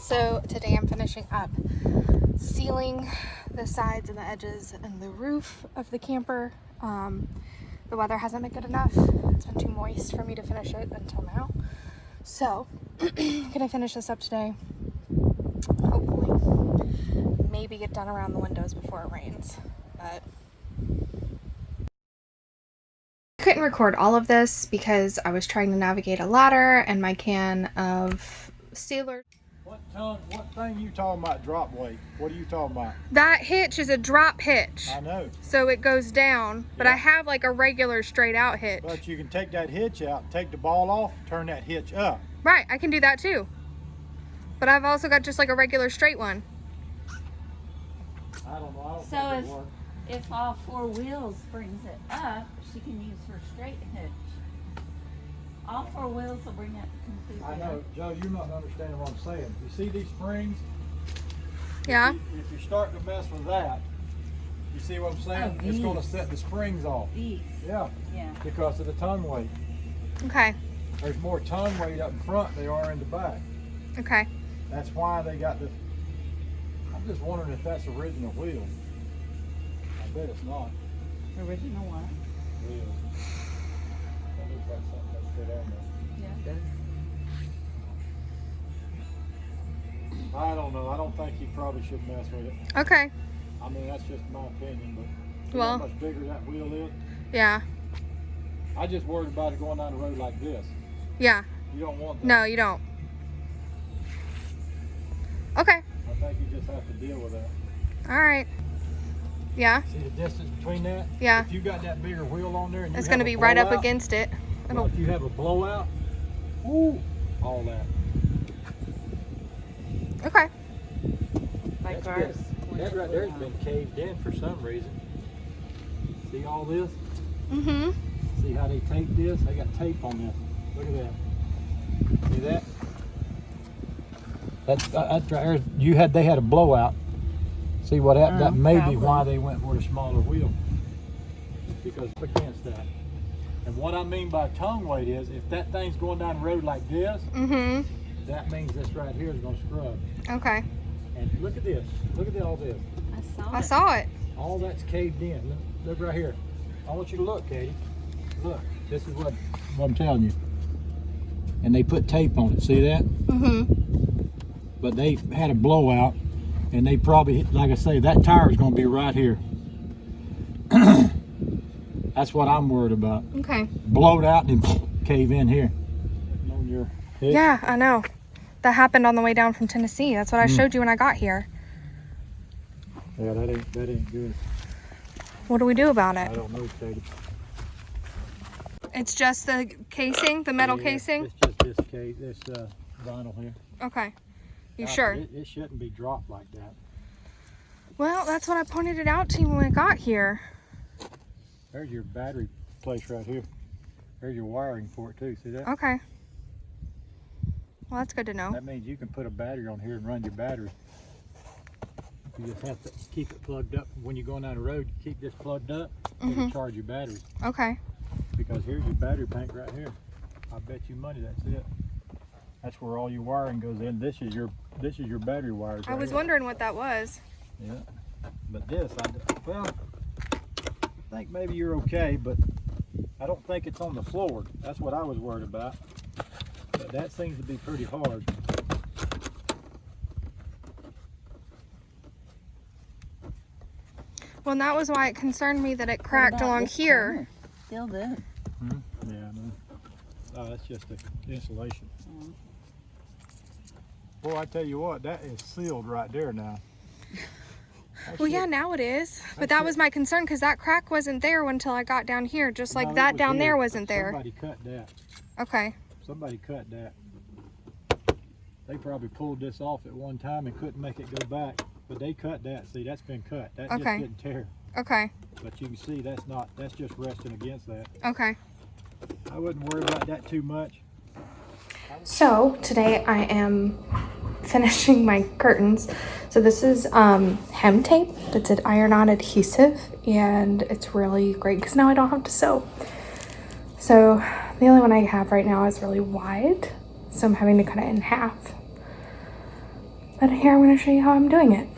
So today I'm finishing up sealing the sides and the edges and the roof of the camper. The weather hasn't been good enough. It's been too moist for me to finish it until now. So I'm gonna finish this up today. Hopefully, maybe get done around the windows before it rains. But I couldn't record all of this because I was trying to navigate a ladder and my can of sealer. What thing you talking about drop weight? What are you talking about? That hitch is a drop hitch. I know. So it goes down, but Yeah. I have like a regular straight out hitch. But you can take that hitch out, take the ball off, turn that hitch up. Right, I can do that too. But I've also got just like a regular straight one. I don't know. I don't So think it works. if all four wheels brings it up, she can use her straight hitch. All four wheels will bring it completely I know, up. Joe, you're not understanding what I'm saying. You see these springs? Yeah. If you start to mess with that, you see what I'm saying? Oh, It's going to these. set the springs off. These. Yeah, Yeah. because of the ton weight. Okay. There's more ton weight up in front than there are in the back. Okay. That's why they got the. I'm just wondering if that's original wheel. I bet it's not. Original one. Wheel. I wonder if that's something that's put on there. Yeah, it does. I don't know. I don't think you probably should mess with it. Okay. I mean, that's just my opinion, but see Well. how much bigger that wheel is? Yeah. I just worried about it going down the road like this. Yeah. You don't want that. No, you don't. Okay. I think you just have to deal with that. All right. Yeah. See the distance between that? Yeah. If you got that bigger wheel on there and you It's have going to a be right up blowout, against it. well, if you have a blowout, ooh, all that. Okay. Like That's ours. good. That right there's been caved in for some reason. See all this? Mm-hmm. See how they tape this? They got tape on this. Look at that. See that? That's right there. They had a blowout. See what happened? That may be Probably. why they went for the smaller wheel. Because against that. And what I mean by tongue weight is if that thing's going down the road like this, Mm-hmm. that means this right here is going to scrub. Okay. And look at this. Look at all this. I saw it. All that's caved in. Look right here. I want you to look, Katie. Look. This is what I'm telling you. And they put tape on it. See that? Mm-hmm. But they had a blowout. And they probably, like I say, that tire is going to be right here. That's what I'm worried about. Okay. Blow it out and then cave in here. On your hitch. Yeah, I know. That happened on the way down from Tennessee. That's what I showed you when I got here. Yeah, that ain't good. What do we do about I it? don't know, Katie. It's just the casing, the metal Yeah, casing? It's just this vinyl here. Okay. You God, sure? It shouldn't be dropped like that. Well, that's what I pointed it out to you when I got here. There's your battery place right here. There's your wiring for it too. See that? Okay. Well, that's good to know. That means you can put a battery on here and run your battery. You just have to keep it plugged up. When you're going down the road, you keep this plugged up and charge your batteries. Okay. Because here's your battery bank right here. I bet you money that's it. That's where all your wiring goes in. This is your battery wires. I right was here. wondering what that was. Yeah. But this, I think maybe you're okay, but I don't think it's on the floor. That's what I was worried about. But that seems to be pretty hard. Well, and that was why it concerned me that it cracked along here. Still good. Yeah, no. Oh, that's just the insulation. Boy, I tell you what, that is sealed right there now. Well, yeah, now it is. But that was my concern because that crack wasn't there until I got down here. Just like No, it that was down here. there wasn't there. Somebody cut that. Okay. Somebody cut that. They probably pulled this off at one time and couldn't make it go back. But they cut that. See, that's been cut. That just Okay. didn't tear. Okay. But you can see that's just resting against that. Okay. I wouldn't worry about that too much. So today I am finishing my curtains. So this is hem tape. It's an iron-on adhesive and it's really great because now I don't have to sew. So the only one I have right now is really wide. So I'm having to cut it in half. But here I'm going to show you how I'm doing it.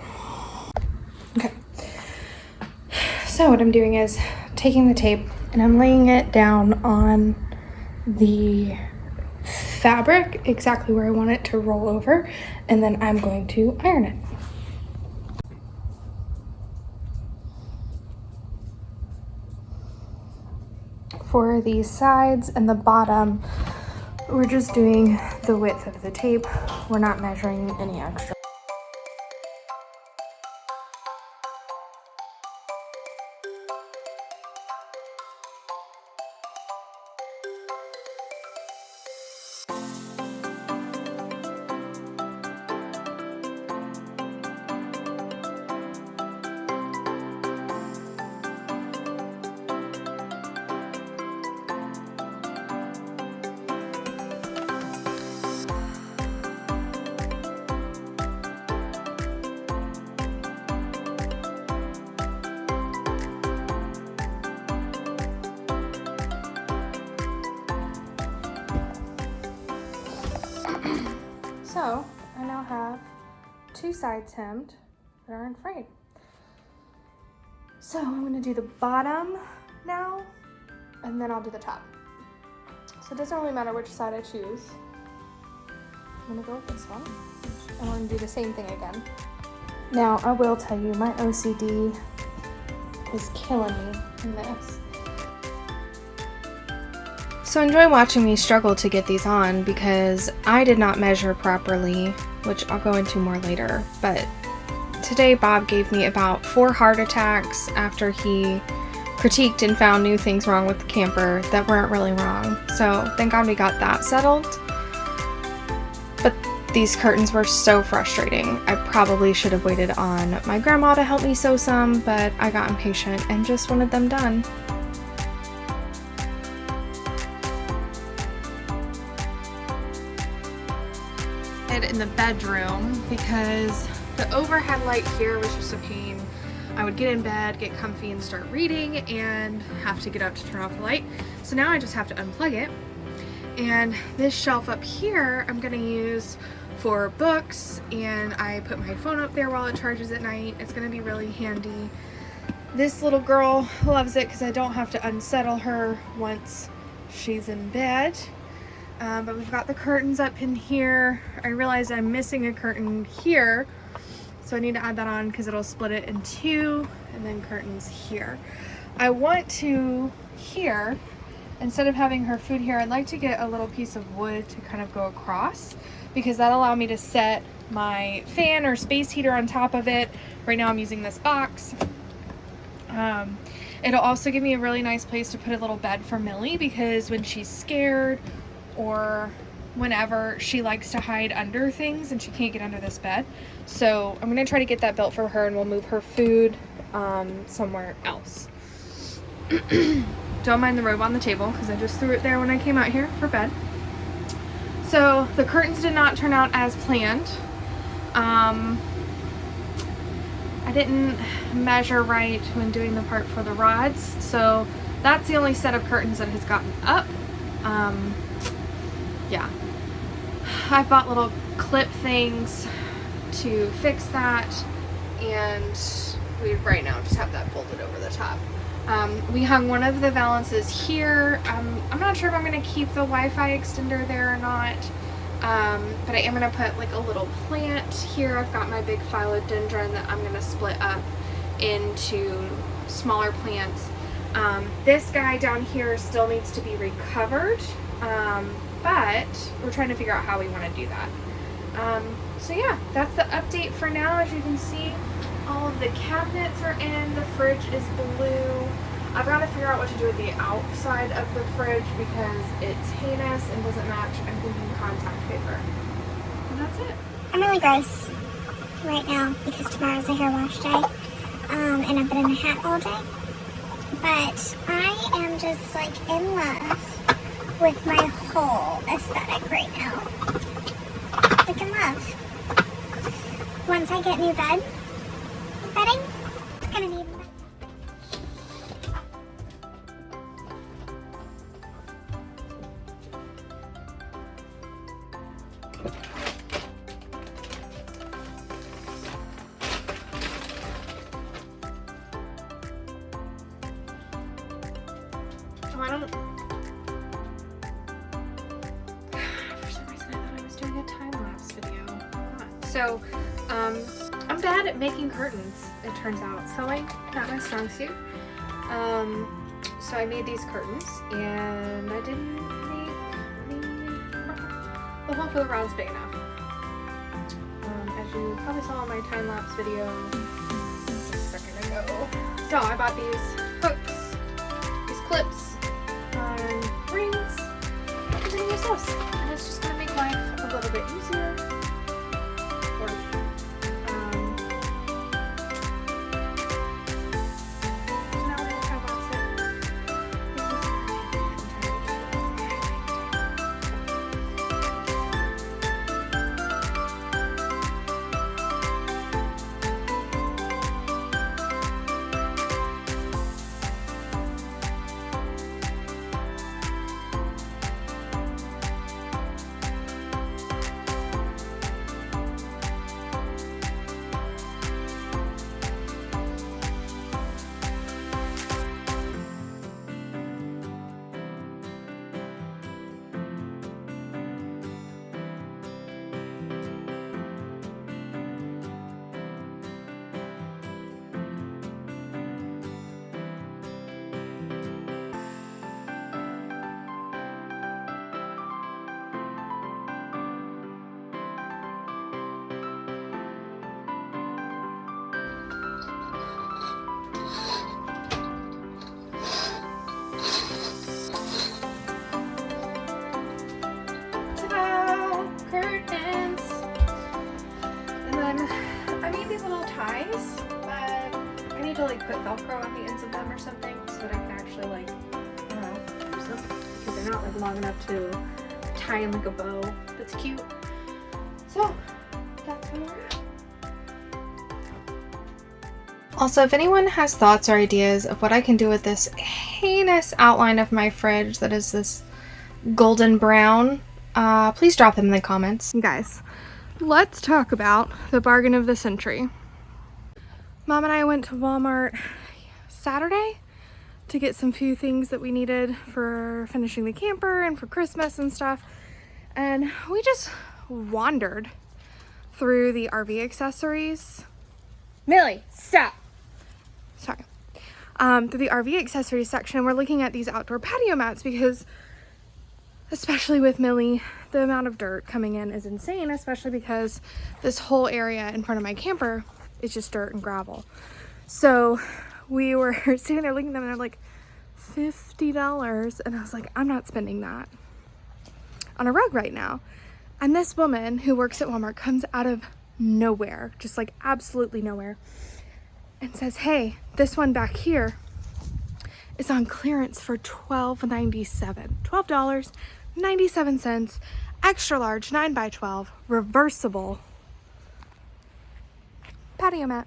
Okay. So what I'm doing is taking the tape and I'm laying it down on the fabric exactly where I want it to roll over, and then I'm going to iron it. For the sides and the bottom, we're just doing the width of the tape. We're not measuring any extra. So I now have two sides hemmed that are in frame. So I'm going to do the bottom now, and then I'll do the top. So it doesn't really matter which side I choose. I'm going to go with this one. I'm going to do the same thing again. Now I will tell you, my OCD is killing me in this. So enjoy watching me struggle to get these on because I did not measure properly, which I'll go into more later, but today Bob gave me about 4 heart attacks after he critiqued and found new things wrong with the camper that weren't really wrong. So thank God we got that settled. But these curtains were so frustrating. I probably should have waited on my grandma to help me sew some, but I got impatient and just wanted them done. In the bedroom because the overhead light here was just a pain. I would get in bed, get comfy and start reading and have to get up to turn off the light. So now I just have to unplug it. And this shelf up here I'm going to use for books, and I put my phone up there while it charges at night. It's going to be really handy. This little girl loves it because I don't have to unsettle her once she's in bed. But we've got the curtains up in here. I realized I'm missing a curtain here, so I need to add that on because it'll split it in 2, and then curtains here. I want to here, instead of having her food here, I'd like to get a little piece of wood to kind of go across because that'll allow me to set my fan or space heater on top of it. Right now I'm using this box. It'll also give me a really nice place to put a little bed for Millie because when she's scared or whenever, she likes to hide under things and she can't get under this bed. So I'm gonna try to get that built for her, and we'll move her food somewhere else. Don't mind the robe on the table because I just threw it there when I came out here for bed. So the curtains did not turn out as planned. I didn't measure right when doing the part for the rods, so that's the only set of curtains that has gotten up. Yeah, I bought little clip things to fix that, and we right now just have that folded over the top. We hung one of the valances here. I'm not sure if I'm going to keep the Wi-Fi extender there or not, but I am going to put like a little plant here. I've got my big philodendron that I'm going to split up into smaller plants. This guy down here still needs to be recovered. But we're trying to figure out how we want to do that. So yeah, that's the update for now. As you can see, all of the cabinets are in. The fridge is blue. I've got to figure out what to do with the outside of the fridge because it's heinous and doesn't match. I'm thinking contact paper. And that's it. I'm really gross right now because tomorrow's a hair wash day. And I've been in a hat all day. But I am just like in love with my whole aesthetic right now. Like in love. Once I get new bedding, it's gonna be even better. For some reason I thought I was doing a time-lapse video. I'm not. So, I'm bad at making curtains, it turns out. Sewing, not my strong suit. So I made these curtains, and I didn't make the hole for the round's big enough. As you probably saw in my time-lapse video a second ago. So I bought these hooks, these clips, rings, and then use those. And it's just gonna make life a little bit easier for me. So now we're gonna time-lapse it. Curtains. And then I made these little ties, but I need to like put Velcro on the ends of them or something so that I can actually like, I don't know, use them because they're not like long enough to tie in like a bow that's cute. So that's where we're at. Also, if anyone has thoughts or ideas of what I can do with this heinous outline of my fridge that is this golden brown, please drop them in the comments. Guys, let's talk about the bargain of the century. Mom and I went to Walmart Saturday to get some few things that we needed for finishing the camper and for Christmas and stuff. And we just wandered through the RV accessories. Millie, stop! Sorry. Through the RV accessories section, we're looking at these outdoor patio mats because, especially with Millie, the amount of dirt coming in is insane, especially because this whole area in front of my camper is just dirt and gravel. So we were sitting there looking at them and they're like $50. And I was like, I'm not spending that on a rug right now. And this woman who works at Walmart comes out of nowhere, just like absolutely nowhere, and says, hey, this one back here is on clearance for $12.97. $12.97, extra large, 9x12, reversible patio mat.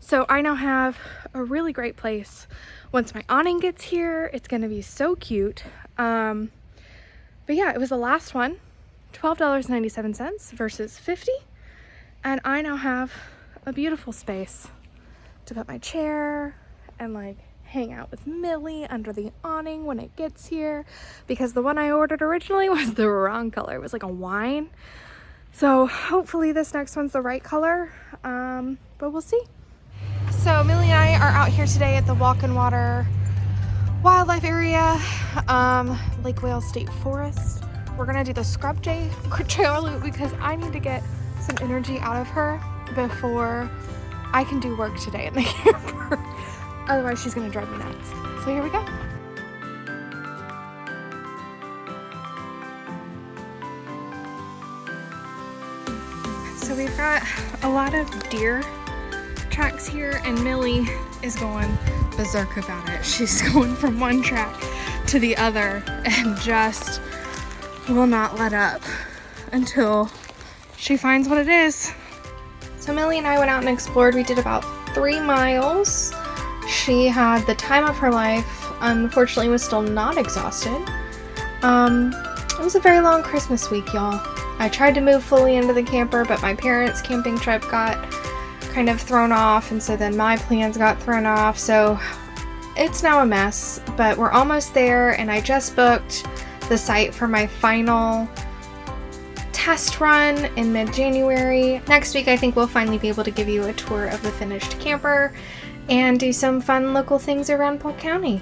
So I now have a really great place. Once my awning gets here, it's gonna be so cute. But yeah, it was the last one, $12.97 versus $50. And I now have a beautiful space to put my chair and like hang out with Millie under the awning when it gets here, because the one I ordered originally was the wrong color. It was like a wine. So hopefully this next one's the right color, but we'll see. So Millie and I are out here today at the Walk and Water wildlife area, Lake Wales State Forest. We're gonna do the scrub jay trail loop because I need to get some energy out of her before I can do work today in the camper. Otherwise she's gonna drive me nuts. So here we go. So we've got a lot of deer tracks here and Millie is going berserk about it. She's going from one track to the other and just will not let up until she finds what it is. So Millie and I went out and explored. We did about 3 miles. She had the time of her life. Unfortunately, was still not exhausted. It was a very long Christmas week, y'all. I tried to move fully into the camper, but my parents' camping trip got kind of thrown off, and so then my plans got thrown off. So it's now a mess, but we're almost there, and I just booked the site for my final test run in mid-January. Next week I think we'll finally be able to give you a tour of the finished camper and do some fun local things around Polk County.